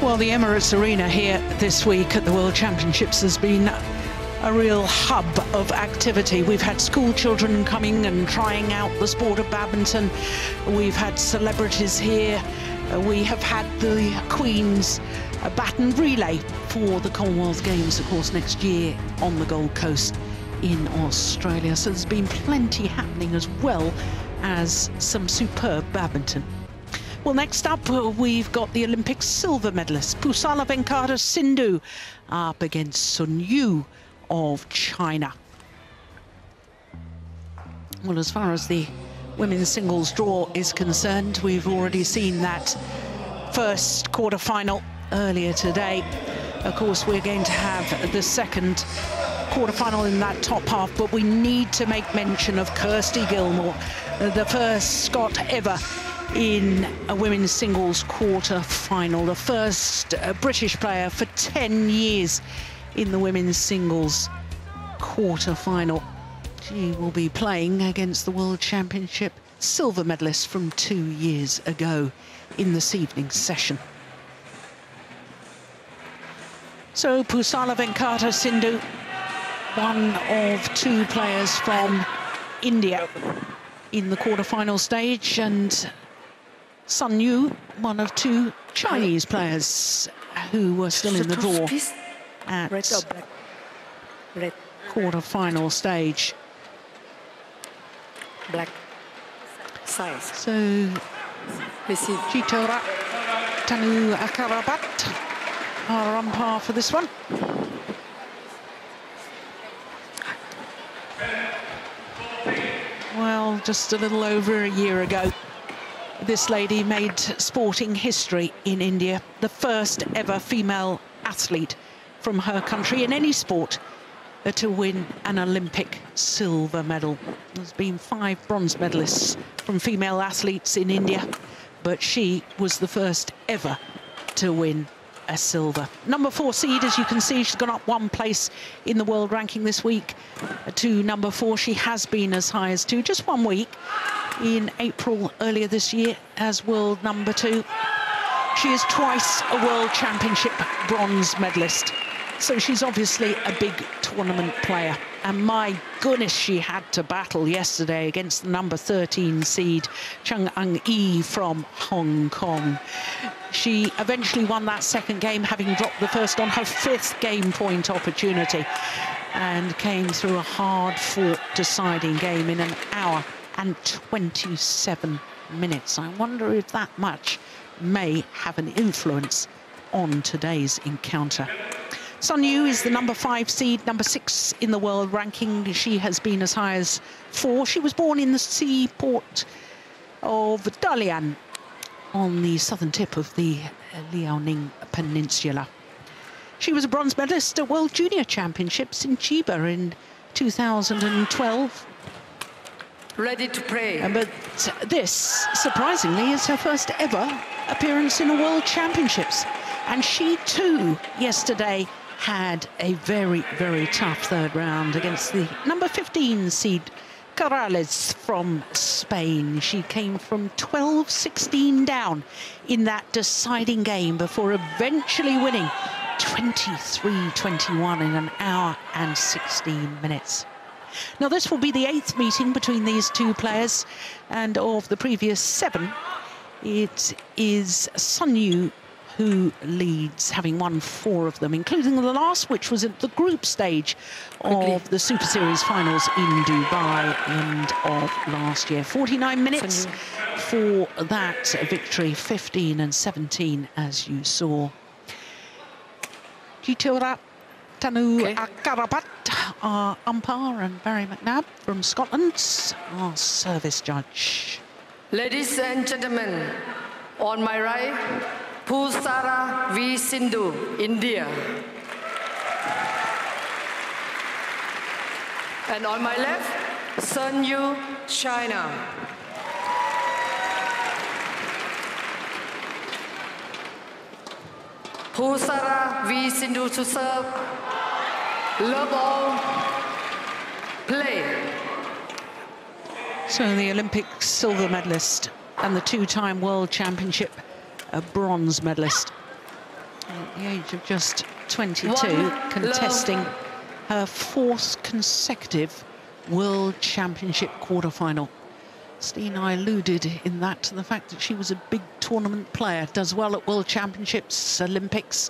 Well, the Emirates Arena here this week at the World Championships has been a real hub of activity. We've had school children coming and trying out the sport of badminton. We've had celebrities here. We have had the Queen's baton relay for the Commonwealth Games, of course, next year on the Gold Coast in Australia. So there's been plenty happening, as well as some superb badminton. Well, next up, we've got the Olympic silver medalist, Pusarla Sindhu, up against Sun Yu of China. Well, as far as the women's singles draw is concerned, we've already seen that first quarter-final earlier today. Of course, we're going to have the second quarter-final in that top half, but we need to make mention of Kirsty Gilmore, the first Scot ever in a women's singles quarter-final, the first British player for 10 years in the women's singles quarter-final. She will be playing against the World Championship silver medalist from 2 years ago in this evening's session. So Pusarla Sindhu, one of two players from India in the quarter-final stage, and Sun Yu, one of two Chinese players who were still in the draw at quarter-final stage. Black size. So Jitora Tanu Akarabat are on par for this one. Well, just a little over a year ago, this lady made sporting history in India, the first ever female athlete from her country in any sport to win an Olympic silver medal. There's been 5 bronze medalists from female athletes in India, but she was the first ever to win a silver. Number 4 seed, as you can see, she's gone up 1 place in the world ranking this week to number 4. She has been as high as 2, just 1 week in April earlier this year as world number 2. She is twice a World Championship bronze medalist, so she's obviously a big tournament player. And my goodness, she had to battle yesterday against the number 13 seed, Chung Eung-yi from Hong Kong. She eventually won that second game, having dropped the first on her 5th game point opportunity, and came through a hard-fought deciding game in 1 hour and 27 minutes. I wonder if that much may have an influence on today's encounter. Sun Yu is the number 5 seed, number 6 in the world ranking. She has been as high as 4. She was born in the seaport of Dalian on the southern tip of the Liaoning Peninsula. She was a bronze medalist at World Junior Championships in Chiba in 2012. Ready to play. But this, surprisingly, is her first ever appearance in the World Championships. And she, too, yesterday had a very, very tough third round against the number 15 seed, Corrales from Spain. She came from 12-16 down in that deciding game before eventually winning 23-21 in 1 hour and 16 minutes. Now, this will be the 8th meeting between these two players, and of the previous 7, it is Sun Yu who leads, having won 4 of them, including the last, which was at the group stage of the Super Series finals in Dubai end of last year. 49 minutes for that victory, 15 and 17, as you saw. Jitora Tanu Akarabat, our umpire, and Barry McNabb from Scotland, our service judge. Ladies and gentlemen, on my right, Pusarla Sindhu, India. And on my left, Sun Yu, China. Pusarla Sindhu to serve. Love all. Play. So the Olympic silver medalist and the 2-time World Championship bronze medalist At the age of just 22, contesting her 4th consecutive World Championship quarterfinal. Steen, I alluded in that to the fact that she was a big tournament player, does well at World Championships, Olympics.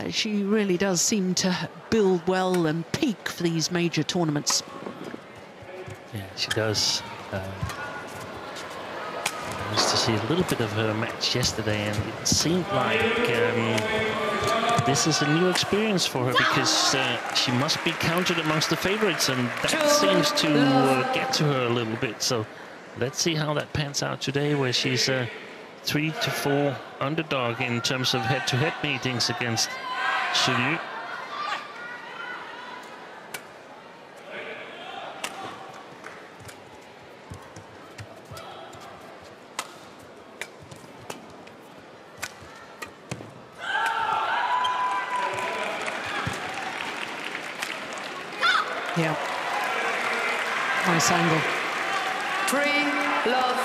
She really does seem to build well and peak for these major tournaments. Yeah, she does. Nice to see a little bit of her match yesterday, and it seemed like this is a new experience for her, because she must be counted amongst the favorites, and that seems to get to her a little bit. So let's see how that pans out today, where she's 3-4 underdog in terms of head-to-head meetings against Sindhu. Yeah. Nice angle. 3-love.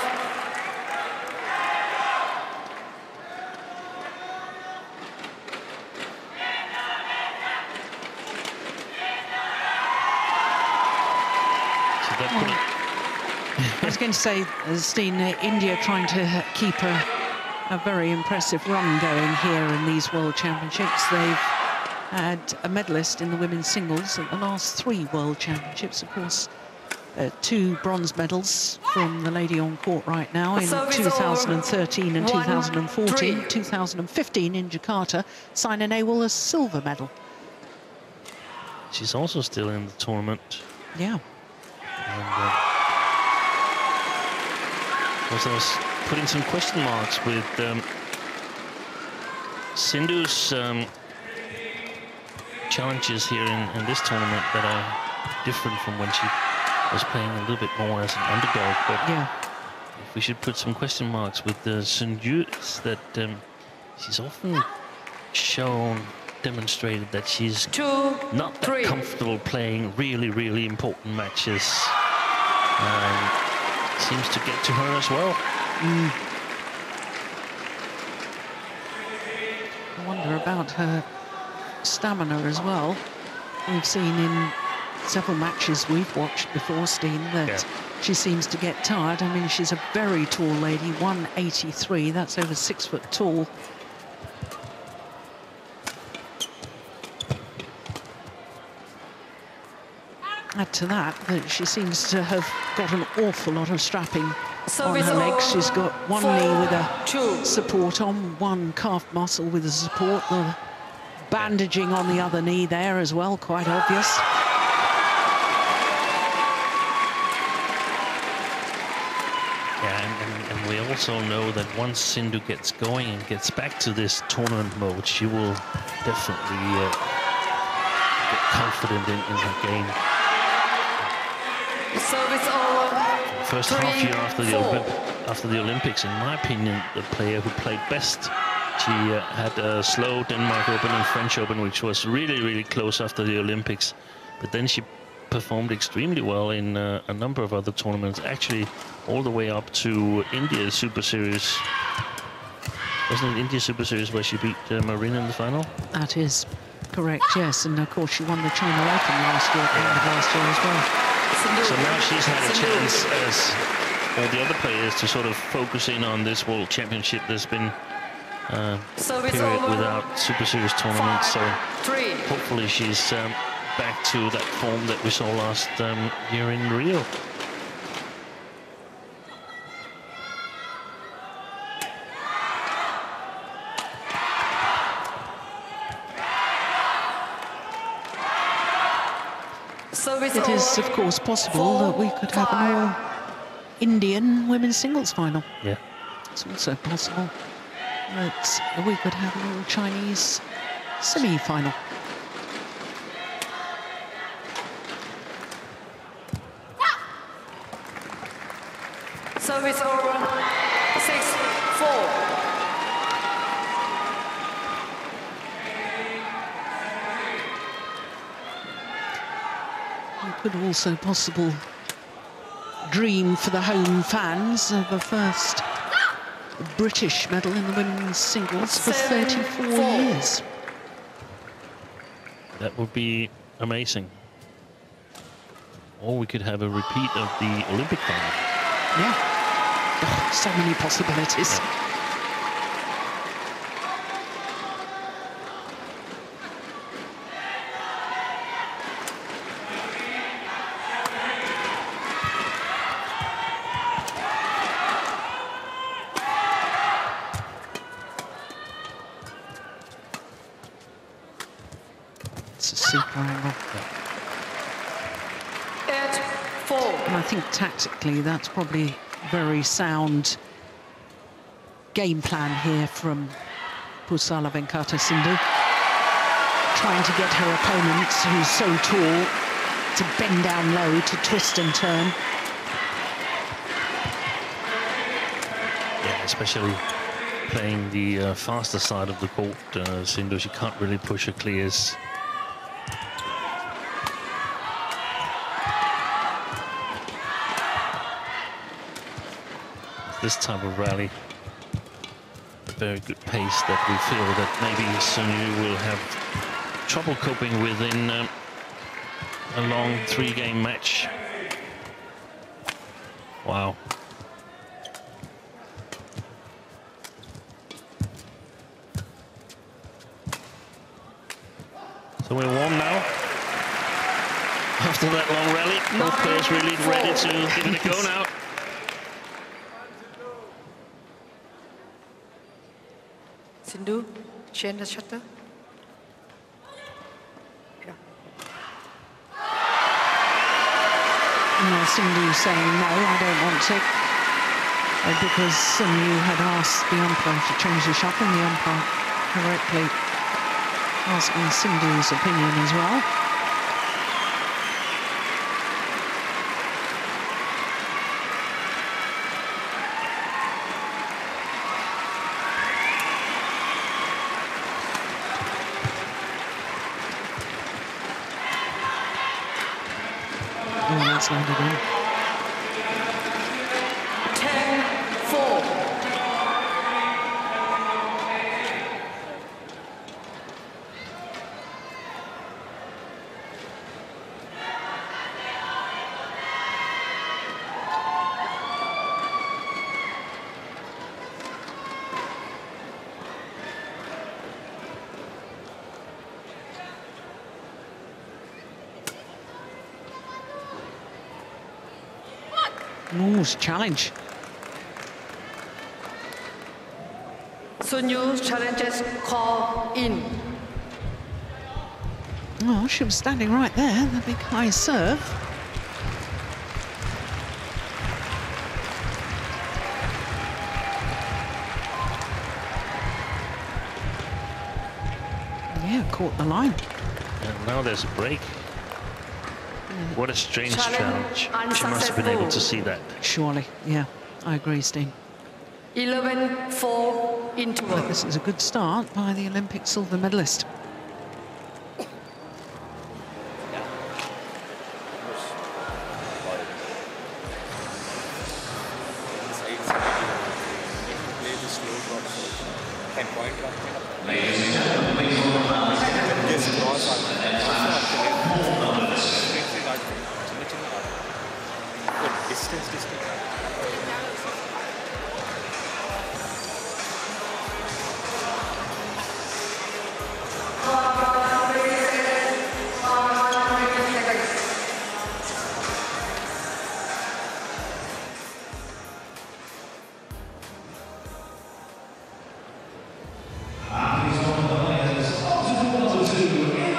I was going to say, Steen, India trying to keep a very impressive run going here in these World Championships. They've had a medalist in the women's singles at the last 3 World Championships. Of course, 2 bronze medals from the lady on court right now in 2013 and 2014. 2015 in Jakarta, Saina Nehwal a silver medal. She's also still in the tournament. Yeah. And, I was putting some question marks with Sindhu's challenges here in this tournament that are different from when she was playing a little bit more as an underdog. But yeah, if we should put some question marks with Sindhu, is that she's often demonstrated that she's not that comfortable playing really important matches. Seems to get to her as well. I wonder about her stamina as well. We've seen in several matches we've watched before, Steen, that she seems to get tired. I mean, she's a very tall lady, 183, that's over 6 foot tall. Add to that she seems to have got an awful lot of strapping on her legs. She's got one knee with a support on, one calf muscle with a support, the bandaging on the other knee there as well, quite obvious. Yeah, and we also know that once Sindhu gets going and gets back to this tournament mode, she will definitely get confident in her game. Service over. First half year after the Olympics, in my opinion, the player who played best. She had a slow Denmark Open and French Open, which was really close after the Olympics. But then she performed extremely well in a number of other tournaments, actually all the way up to India Superseries. Wasn't it India Superseries where she beat Marina in the final? That is correct, yes. And of course she won the China Open last year, at the end of last year as well. So now she's had a chance, as all the other players, to sort of focus in on this World Championship. There's been a period without Super Series tournaments, so hopefully she's back to that form that we saw last year in Rio. It is, of course, possible that we could have an all-Indian women's singles final. Yeah. It's also possible that we could have an all-Chinese semi-final. Service over. 6-4. Could also possible dream for the home fans of a first British medal in the women's singles for 34 years. That would be amazing. Or we could have a repeat of the Olympic final. Yeah. Oh, so many possibilities. Yeah. It's a super angle. And I think tactically that's probably very sound game plan here from Pusarla Sindhu. Trying to get her opponent, who's so tall, to bend down low, to twist and turn. Yeah, especially playing the faster side of the court, Sindhu, she can't really push her clears. This type of rally, a very good pace that we feel that maybe Sindhu will have trouble coping with in a long 3-game match. Wow. So we're warm now. After that long rally, both players really ready to give it a go now. Sindhu, change the shutter. Yeah. No, Sindhu saying no, I don't want to. Because Sindhu had asked the umpire to change the shot, and the umpire correctly asking Sindhu's opinion as well. Oh, that's landed in. 10-4. Moore's challenge. Sindhu's challenges call in. Oh, she was standing right there, the big high serve. Yeah, caught the line. And now there's a break. What a strange challenge. She must have been able to see that. Surely, yeah, I agree, Steen. 11-4 interval. But this is a good start by the Olympic silver medalist.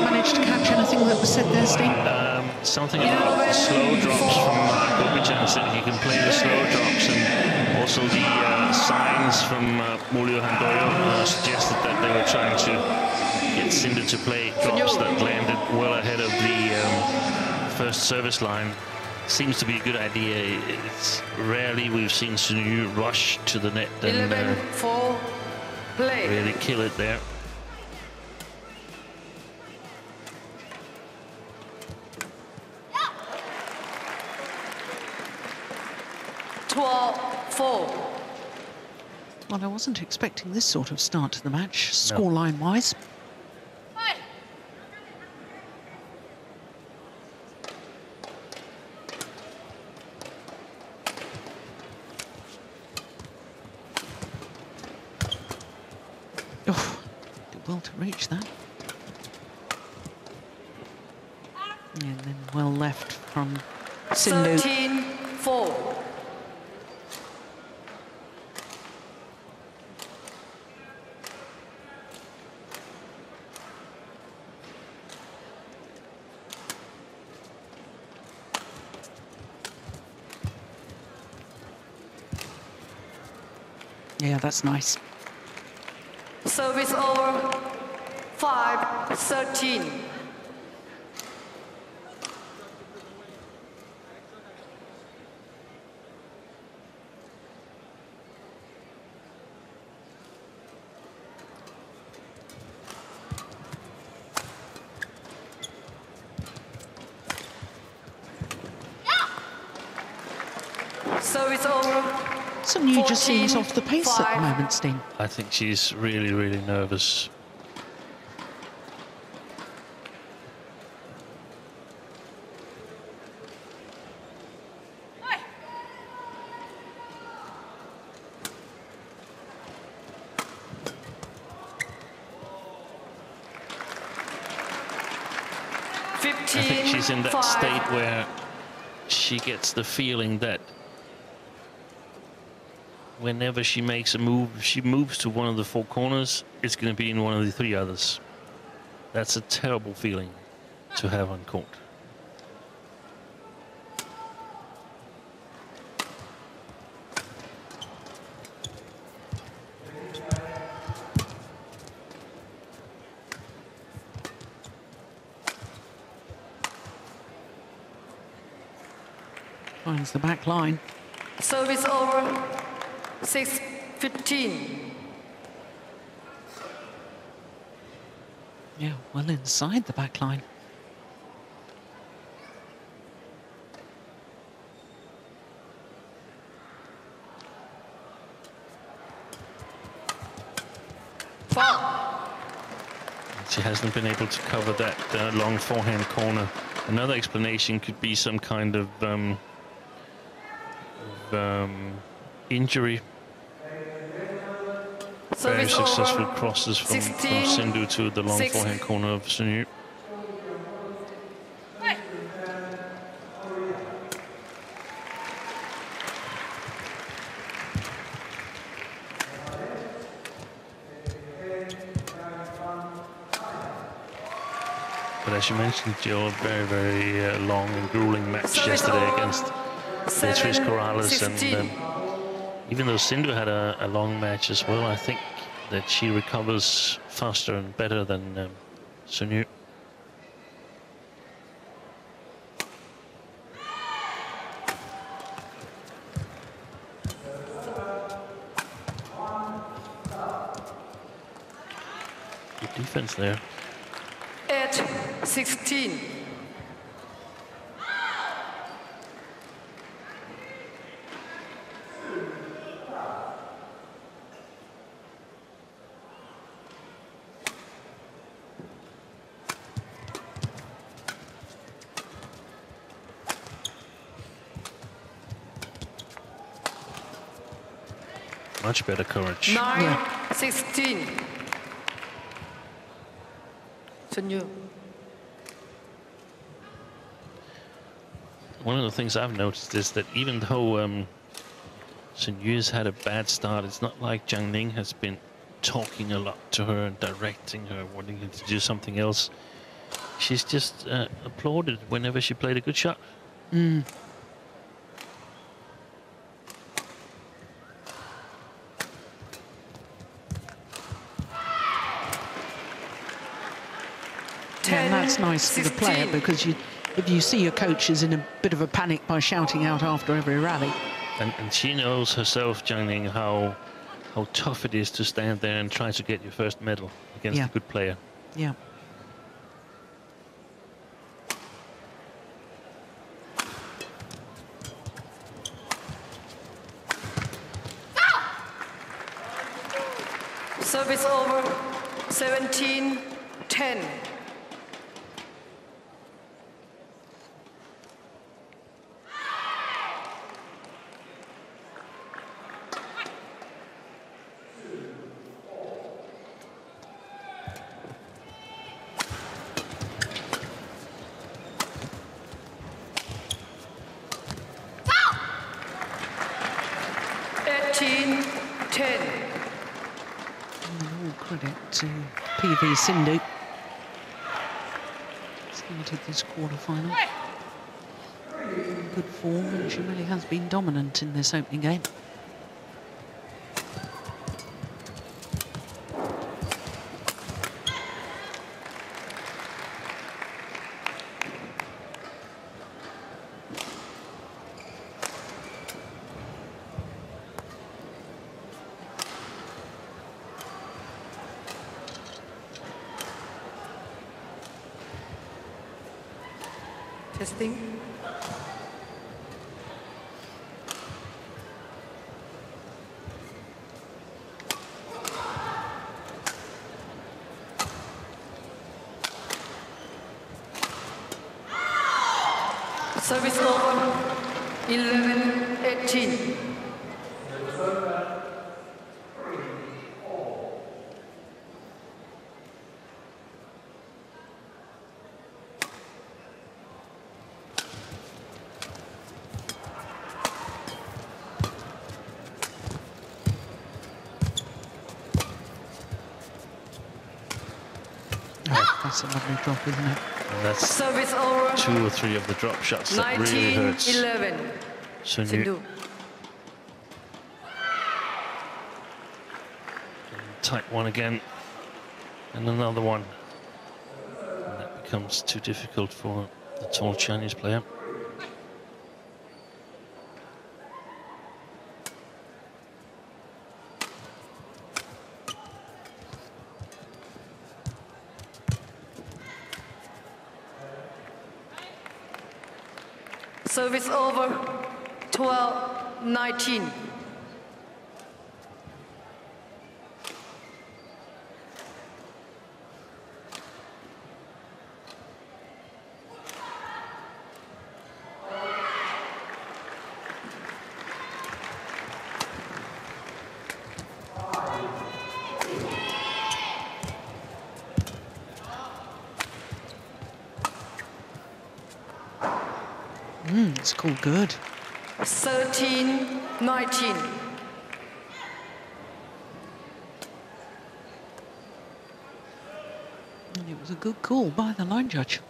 Managed to catch anything that was said there, Steen? Something about the slow drops from Gopichand, said he can play the slow drops, and also the signs from Mulio Handoyo suggested that they were trying to get Sindhu to play drops that landed well ahead of the first service line. Seems to be a good idea. It's rarely we've seen Sindhu rush to the net and 11-4 play. really kill it there. Well, I wasn't expecting this sort of start to the match, scoreline-wise. Oh, did well to reach that. And then well left from Sindhu. 13-4. Yeah, that's nice. Service over, 5-13. Service over. Sindhu just seems off the pace at the moment, Steen. I think she's really, really nervous. I think she's in that state where she gets the feeling that whenever she makes a move, she moves to one of the four corners, it's going to be in one of the three others. That's a terrible feeling to have on court. Finds the back line. Service over, 6-15. Yeah, well inside the back line. She hasn't been able to cover that long forehand corner. Another explanation could be some kind of injury. Very successful crosses from Sindhu to the long forehand corner of Sindhu. But as you mentioned, Joe, a very, very long and grueling match yesterday against Beatriz Corrales, and even though Sindhu had a long match as well, I think that she recovers faster and better than Sindhu. Good defense there. 8-16. Much better courage. 9-16. Sindhu. One of the things I've noticed is that even though Sindhu's had a bad start, it's not like Zhang Ning has been talking a lot to her and directing her, wanting her to do something else. She's just applauded whenever she played a good shot. Mm. Yeah, and that's nice for the player, because if you see your coach is in a bit of a panic by shouting out after every rally. And she knows herself, Zhang Ning, how tough it is to stand there and try to get your first medal against a good player. Yeah. Service over, 17-10. Credit to PV Sindhu. Started this quarterfinal. In good form, and she really has been dominant in this opening game. Testing. Service over, 11-18. That's a lovely drop, isn't it? And that's Service over. 2 or 3 of the drop shots that really hurts. 19-11. Sindhu. Tight one again, and another one. And that becomes too difficult for the tall Chinese player. Service over, 12-19. It's called good. 13-19. And it was a good call by the line judge.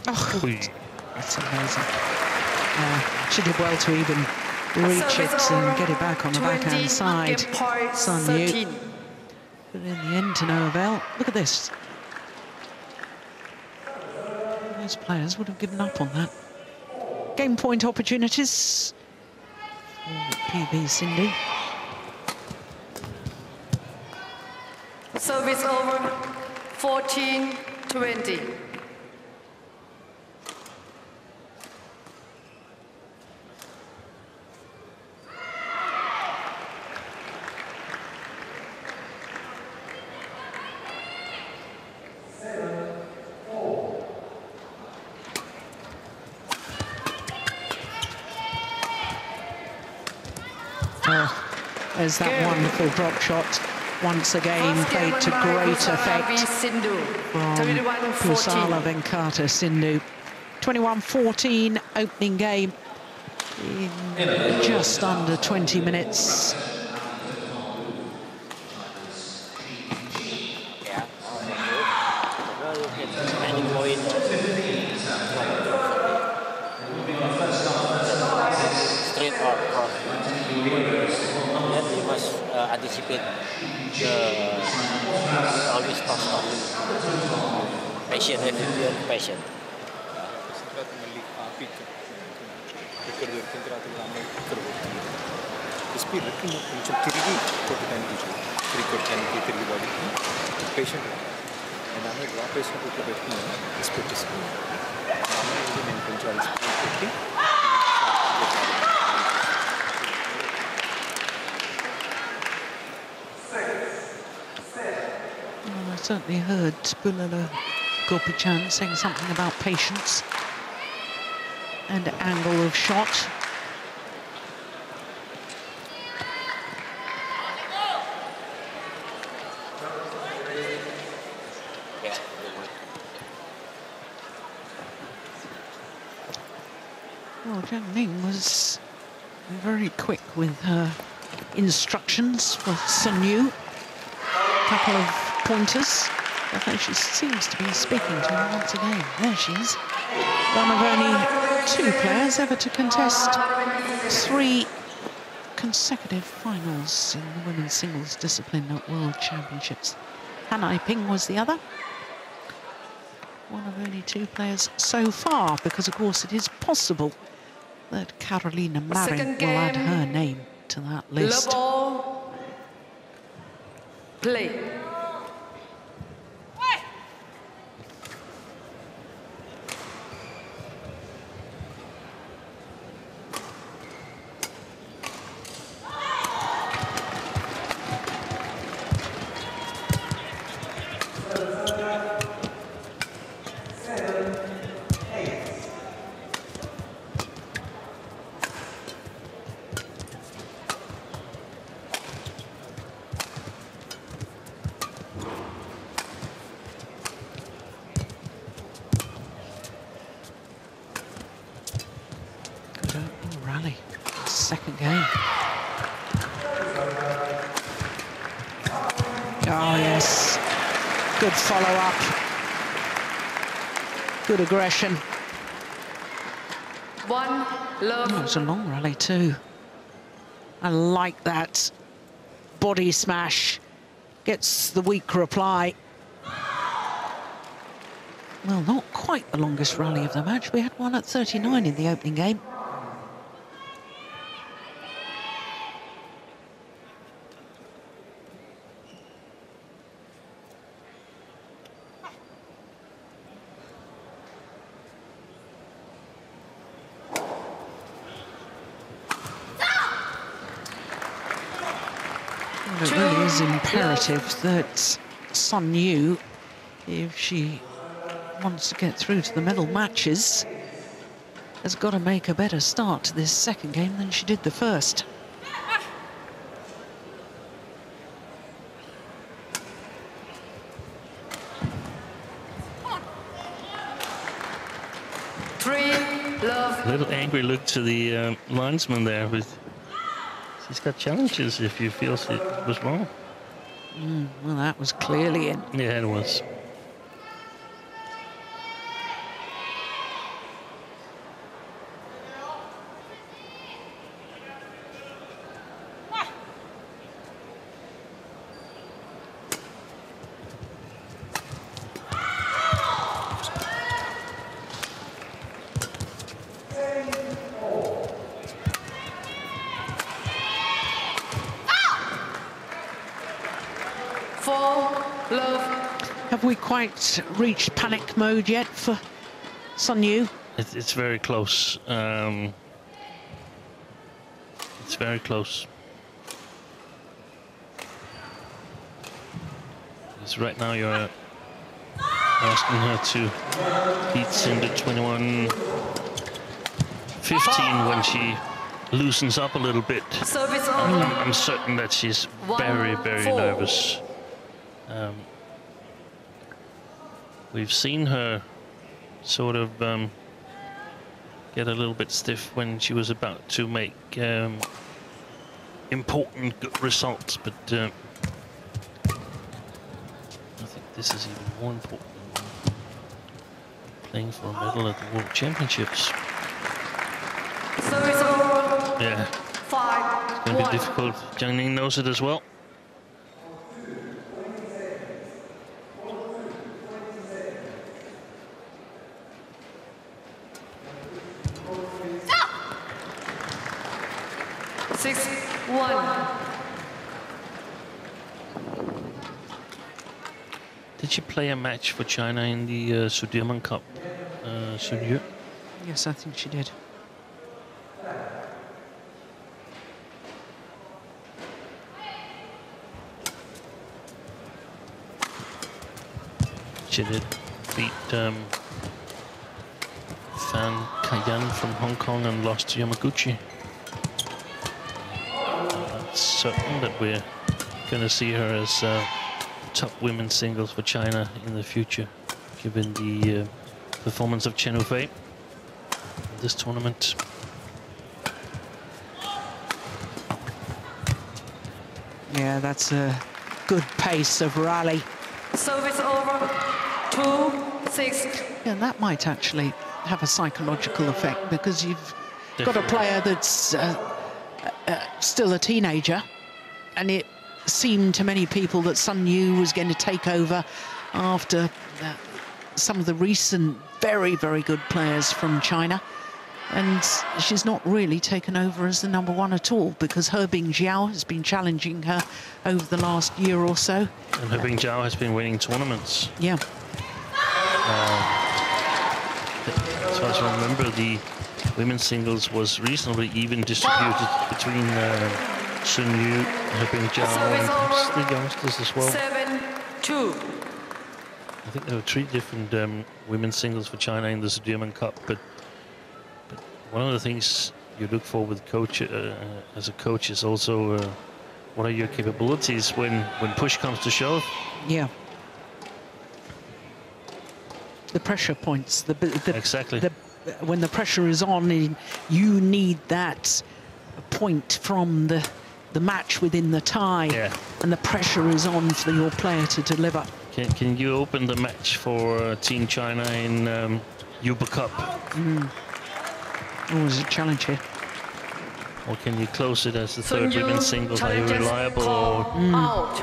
Oh, that's amazing. She did well to even reach it and get it back on the backhand side. Sindhu. But in the end, to no avail. Look at this. Those players would have given up on that. Game point opportunities for PV Sindhu. Service over, 14-20. There's that wonderful drop shot. Once again, played to great effect from Pusarla Venkata Sindhu. 21-14 opening game in just under 20 minutes. Anticipate always talk patient and patient. ఇక్కడ దొరికిన తర్వాత కూడా అమ్మాయి ఇక్కడ కొడుతుంది SP recce కొంచెం తిరిగి కొట్టడానికి తిరిగి కొట్టడానికి తిరిగి బాడీకి పేషెంట్ నేను అమ్మాయి డ్రాప్ వేసినప్పుడు ఇట్లా పెట్టుకున్నాను ఎస్పీ తీసుకున్నాను అమ్మాయి నేను కొంచెం అది స్పీడ్ పెట్టి I certainly heard Pusarla Gopichan saying something about patience and angle of shot. Well, Zhang Ning was very quick with her instructions for Sun Yu. Couple of pointers, although she seems to be speaking to him once again. There she is. One of only 2 players ever to contest 3 consecutive finals in the women's singles discipline at World Championships. Han Ai-ping was the other. One of only 2 players so far, because of course it is possible that Carolina Marin will add her name to that list. Play. Rally, second game. Oh yes, good follow-up, good aggression. Love. Oh, it was a long rally too. I like that. Body smash, gets the weak reply. Well, not quite the longest rally of the match. We had one at 39 in the opening game. It really is imperative that Sun Yu, if she wants to get through to the medal matches, has got to make a better start to this second game than she did the first. A little angry look to the linesman there. She's got challenges if you feel it was wrong. Well, that was clearly in. Yeah, it was. Have we quite reached panic mode yet for Sun Yu? It's very close. It's very close. Because right now you're asking her to beat Sindhu 21-15 when she loosens up a little bit. I'm certain that she's very, very nervous. We've seen her sort of get a little bit stiff when she was about to make important good results, but I think this is even more important than playing for a medal at the World Championships. Yeah, it's going to be difficult. Zhang Ning knows it as well. 6-1. Did she play a match for China in the Sudirman Cup, Sindhu? Yes, I think she did. She did beat Fan Kayan from Hong Kong and lost to Yamaguchi. It's certain that we're going to see her as top women's singles for China in the future, given the performance of Chen Yufei in this tournament. Yeah, that's a good pace of rally. Service over. 2-6. Yeah, that might actually have a psychological effect, because you've got a player that's still a teenager, and it seemed to many people that Sun Yu was going to take over after some of the recent very, very good players from China. And she's not really taken over as the #1 at all, because Hebing Jiao has been challenging her over the last year or so. And Hebing Jiao has been winning tournaments. Yeah. As far as I remember, the women's singles was reasonably even distributed between Sun Yu, Hebing Jiao, and perhaps the youngsters as well. 7-2. I think there were 3 different women's singles for China in the Sudirman Cup, but one of the things you look for with coach as a coach is also what are your capabilities when push comes to shove. Yeah. The pressure points. Exactly. When the pressure is on, you need that point from the match within the tie, Yeah. and the pressure is on for your player to deliver. Can you open the match for Team China in Uber Cup? Always a challenge here. Or can you close it as the third women's singles? Are you reliable, or out.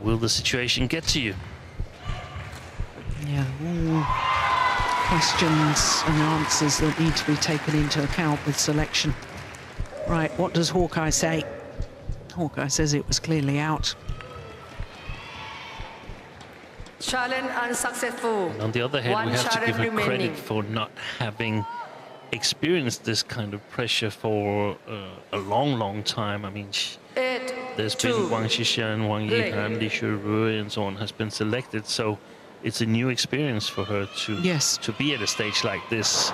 will the situation get to you? Yeah, all questions and answers that need to be taken into account with selection. Right, what does Hawkeye say? Hawkeye says it was clearly out. Challenge unsuccessful. And on the other hand, One we have to give her challenge remaining. credit for not having experienced this kind of pressure for a long, long time. I mean, there's been Wang Xishan, Wang Yihan, Li Shurui, and so on has been selected. So it's a new experience for her to be at a stage like this.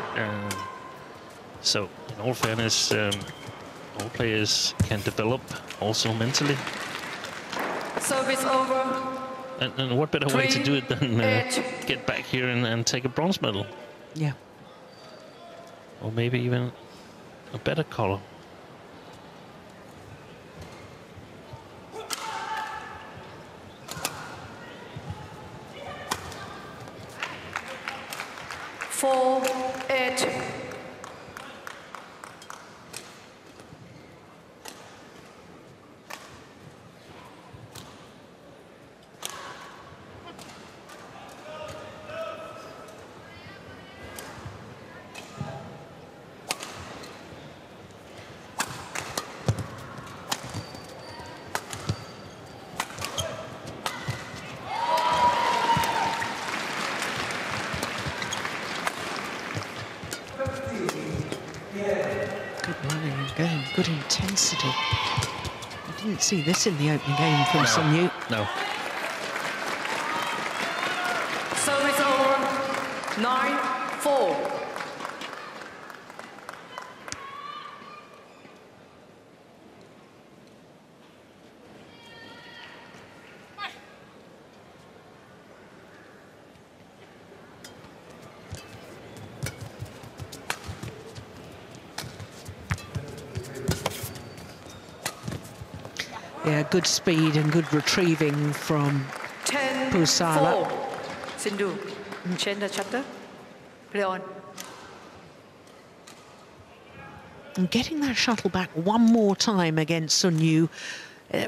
So in all fairness, all players can develop also mentally. Service over. And what better way to do it than get back here and take a bronze medal? Yeah. Or maybe even a better color. Four, 8. Good intensity. I didn't see this in the opening game from Sun Yu. No. Service over. 9-4. Yeah, good speed and good retrieving from Pusarla. 10-4. Sindhu, change the chapter. Play on. And getting that shuttle back one more time against Sun Yu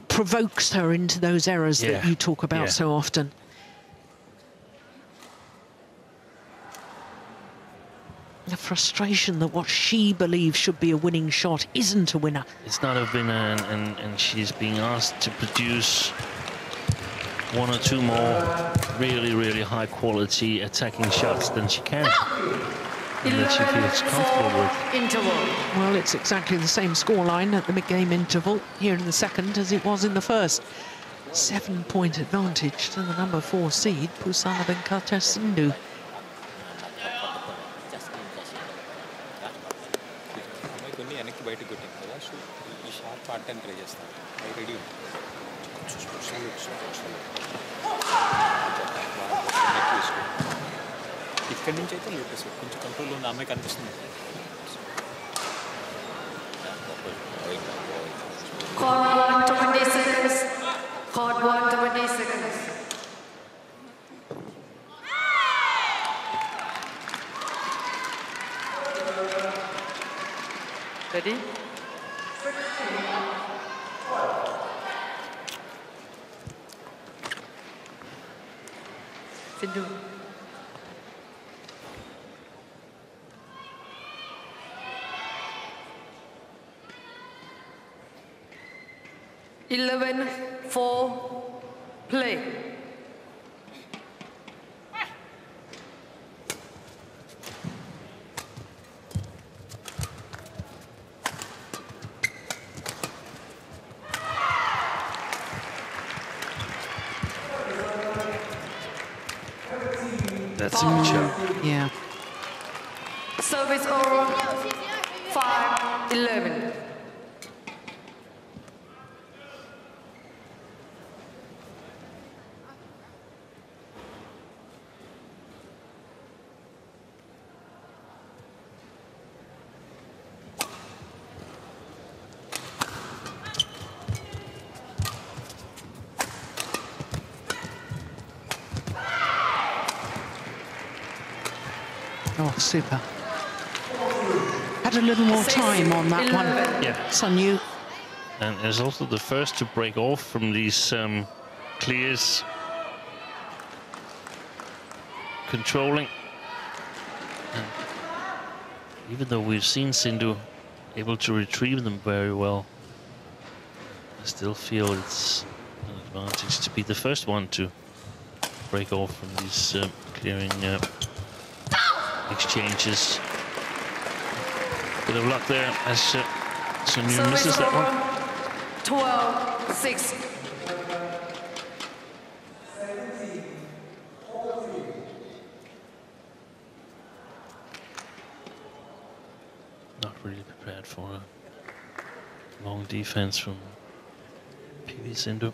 provokes her into those errors that you talk about so often. frustration that what she believes should be a winning shot isn't a winner. It's not a winner, and she's being asked to produce one or two more really, really high quality attacking shots than she can. And that she feels comfortable with. Interval. Well, it's exactly the same scoreline at the mid-game interval here in the second as it was in the first. 7-point advantage to the number 4 seed, Pusarla Sindhu. ఇక్కడ నుంచి అయితే lotus కొంచెం control ఉంది ఆమె కనిపిస్తుంది Court 1, 20 seconds. Court 1, 20 seconds. Ready? Sindhu. Eleven, 4, play. That's a good shot. Yeah. Service over. 5, 11. Oh, super. Had a little more time on that one. Yeah. Sindhu. And is also the first to break off from these clears. Controlling. And even though we've seen Sindhu able to retrieve them very well, I still feel it's an advantage to be the first one to break off from these clearing exchanges. Bit of luck there as Sindhu misses that one. 12, 6. Not really prepared for a long defense from PV Sindhu.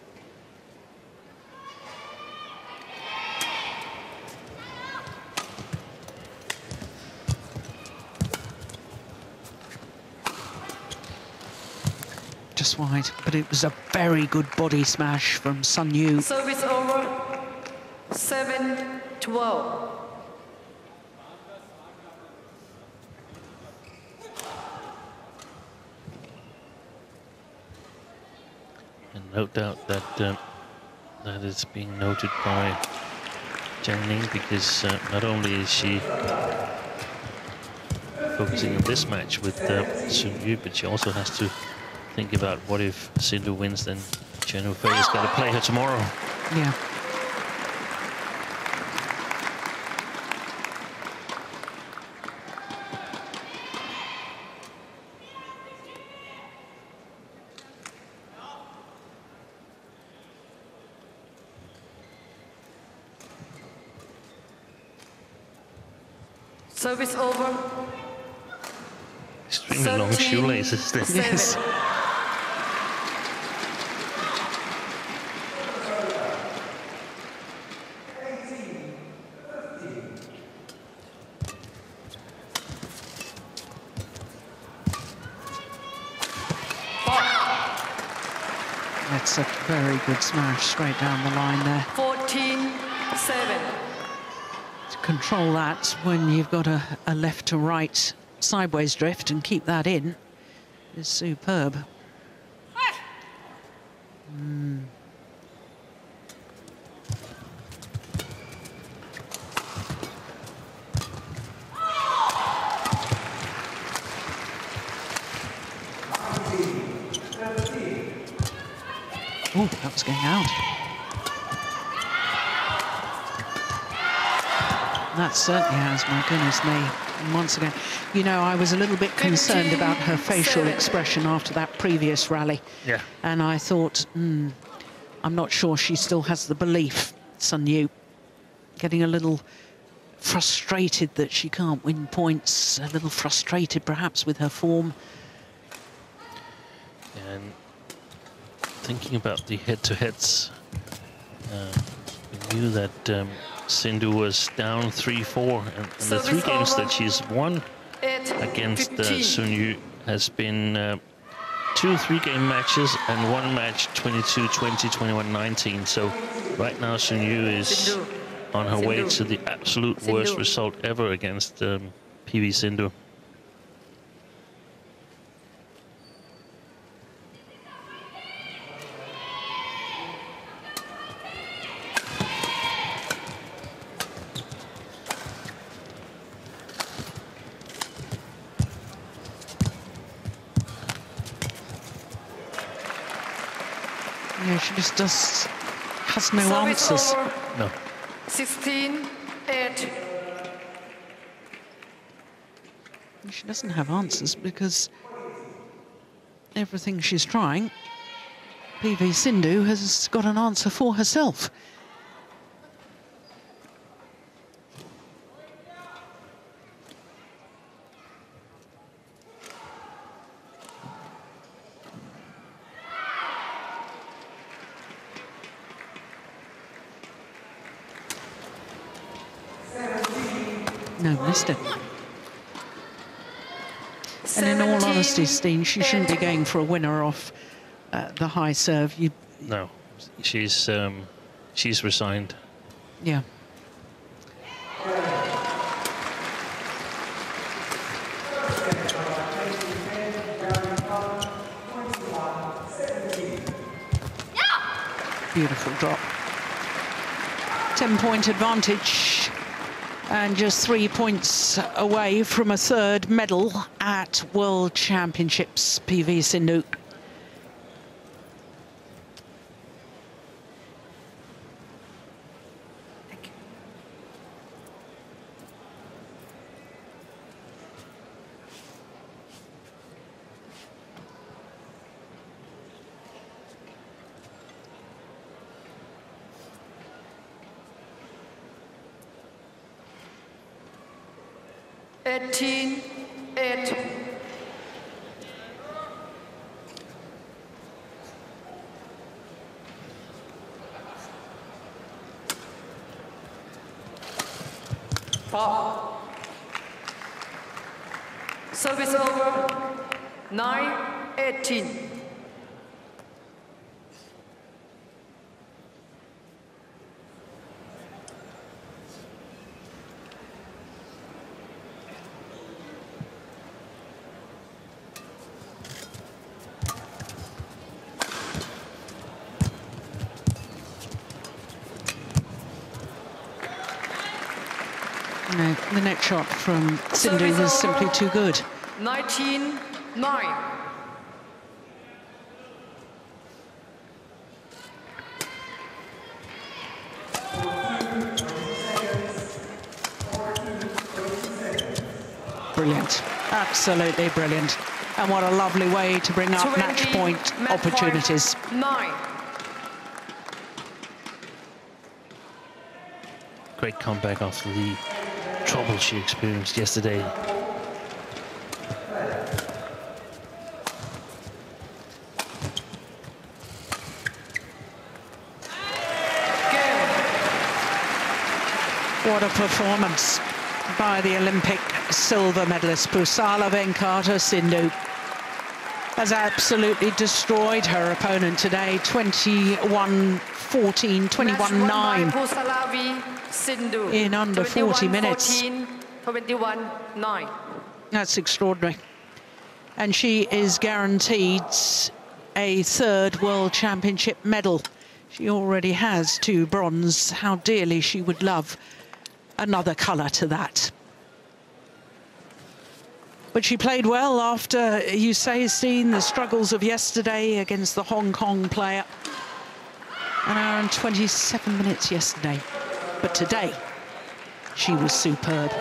Just wide, but it was a very good body smash from Sindhu. Service over. 7, 12. And no doubt that that is being noted by Jiang Ning, because not only is she focusing on this match with Sindhu, but she also has to think about what if Sindhu wins, then Chen Yufei is going to play her tomorrow. Yeah. Service over. Extremely long shoelaces. Yes. That's a very good smash straight down the line there. 14, 7. To control that when you've got a left to right sideways drift and keep that in is superb. Oh, that was going out. That certainly has, my goodness me. And once again, you know, I was a little bit concerned about her facial expression after that previous rally. Yeah. And I thought, I'm not sure she still has the belief, Sun Yu. Getting a little frustrated that she can't win points, a little frustrated perhaps with her form. And thinking about the head-to-heads, we knew that Sindhu was down 3-4, and the 3 games that she's won against Sun Yu has been 2 3-game matches and 1 match 22-20, 21-19. So right now Sun Yu is on her way to the absolute worst result ever against PV Sindhu. Yeah, she just has no answers. No. 16-8. She doesn't have answers because everything she's trying, PV Sindhu has got an answer for herself. No, missed it. And in all honesty, Steen, she shouldn't be going for a winner off the high serve. No, she's resigned. Yeah. Beautiful drop. 10-point advantage. And just 3 points away from a 3rd medal at World Championships, PV Sindhu. Thank you. Eighteen, 8. Service over. 9-18. No, the next shot from Sindhu was simply too good. 19-9. Brilliant, absolutely brilliant. And what a lovely way to bring up match point opportunities. 9. Great comeback after the trouble she experienced yesterday. What a performance by the Olympic silver medalist Pusarla Sindhu. Has absolutely destroyed her opponent today, 21-14, 21-9 in under 40 minutes. 21-9. That's extraordinary. And she is guaranteed a 3rd World Championship medal. She already has 2 bronze. How dearly she would love another colour to that. But she played well after, you say, seeing the struggles of yesterday against the Hong Kong player. An hour and 27 minutes yesterday. But today, she was superb.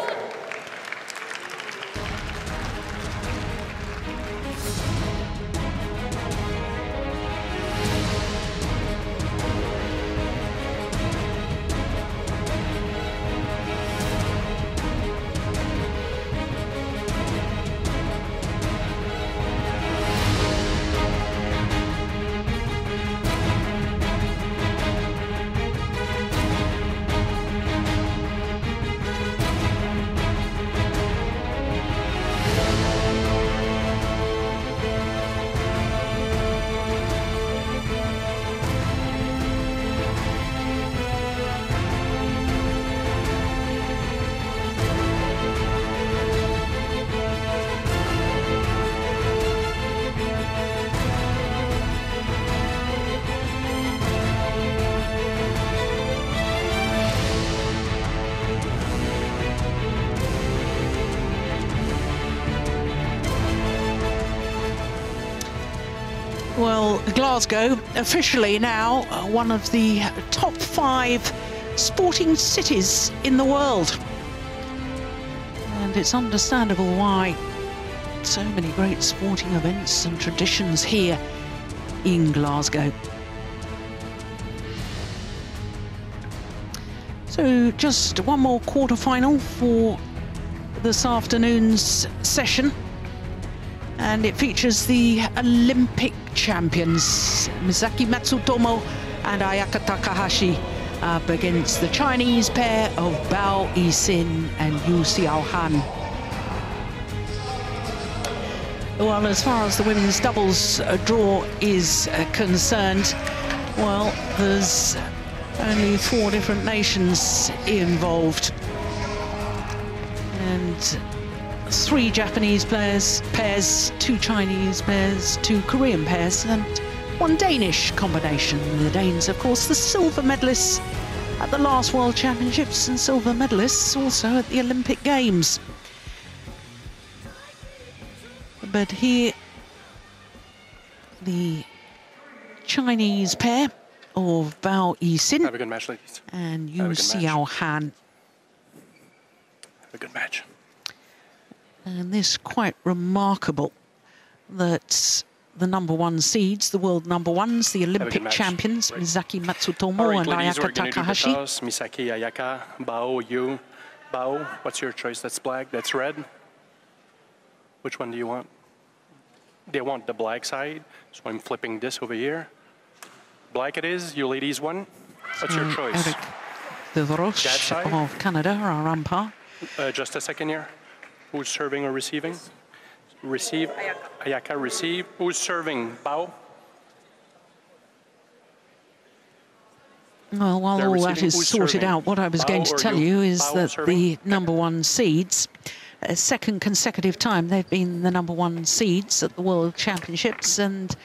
Well, Glasgow, officially now one of the top 5 sporting cities in the world. And it's understandable why so many great sporting events and traditions here in Glasgow. So just one more quarterfinal for this afternoon's session. And it features the Olympic champions, Misaki Matsutomo and Ayaka Takahashi, up against the Chinese pair of Bao Yixin and Yu Xiaohan. Well, as far as the women's doubles draw is concerned, well, there's only 4 different nations involved. And 3 Japanese pairs, 2 Chinese pairs, 2 Korean pairs, and 1 Danish combination. The Danes, of course, the silver medalists at the last World Championships and silver medalists also at the Olympic Games. But here, the Chinese pair of Bao Yixin Have a good match, ladies. and Yu Xiaohan. Have a good match. And this quite remarkable that the #1 seeds, the world #1s, the Olympic champions, right. Misaki Matsutomo and Ayaka Takahashi. Misaki, Ayaka, Bao, Yu. Bao, what's your choice? That's black, that's red. Which one do you want? They want the black side, so I'm flipping this over here. Black it is, you ladies won. What's your choice? Eric Devroche of Canada, our umpire. Just a second here. Who's serving or receiving? Receive. Ayaka receive. Who's serving? Bao? Well, while all that is sorted out, what I was going to tell you is that the #1 seeds, a second consecutive time they've been the #1 seeds at the World Championships, and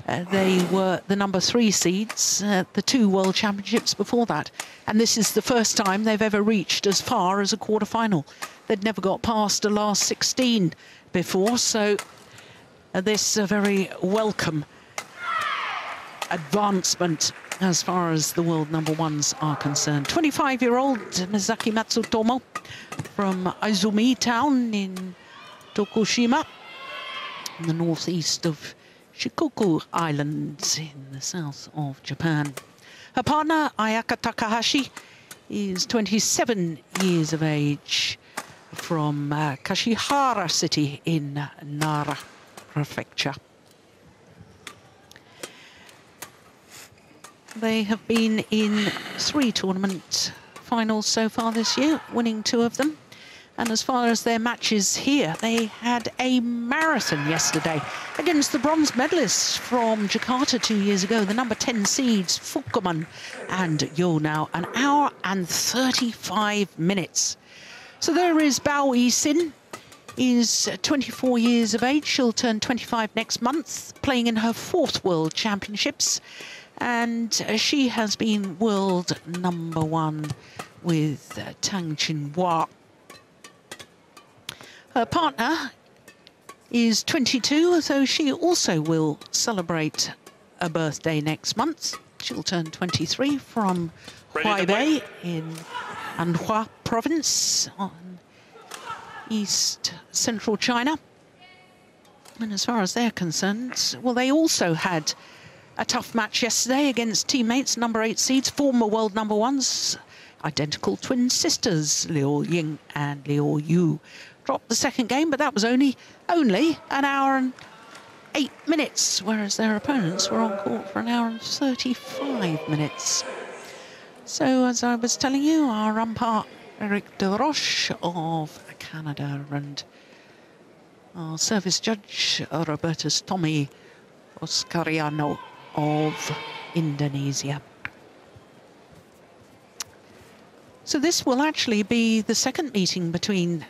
they were the #3 seeds at the 2 World Championships before that. And this is the first time they've ever reached as far as a quarterfinal. They'd never got past the last 16 before, so this is a very welcome advancement as far as the world #1s are concerned. 25-year-old Misaki Matsutomo from Izumi town in Tokushima, in the northeast of Shikoku Islands in the south of Japan. Her partner, Ayaka Takahashi, is 27 years of age, from Kashihara city in Nara Prefecture. They have been in 3 tournament finals so far this year, winning 2 of them. And as far as their matches here, they had a marathon yesterday against the bronze medalists from Jakarta 2 years ago, the #10 seeds, Fukuman and Yonao, an hour and 35 minutes. So there is Bao Yixin, is 24 years of age. She'll turn 25 next month, playing in her 4th World Championships. And she has been world #1 with Tang Chinhua. Her partner is 22, so she also will celebrate a birthday next month. She'll turn 23 from Ready to play. Huaibei in Anhui province on east central China. And as far as they're concerned, well, they also had a tough match yesterday against teammates, number 8 seeds, former world number 1s, identical twin sisters, Liu Ying and Liu Yu. Dropped the second game, but that was only an hour and 8 minutes, whereas their opponents were on court for an hour and 35 minutes. So, as I was telling you, our umpire, Eric de Roche of Canada, and our service judge, Robertus Tommy Oscariano of Indonesia. So this will actually be the second meeting between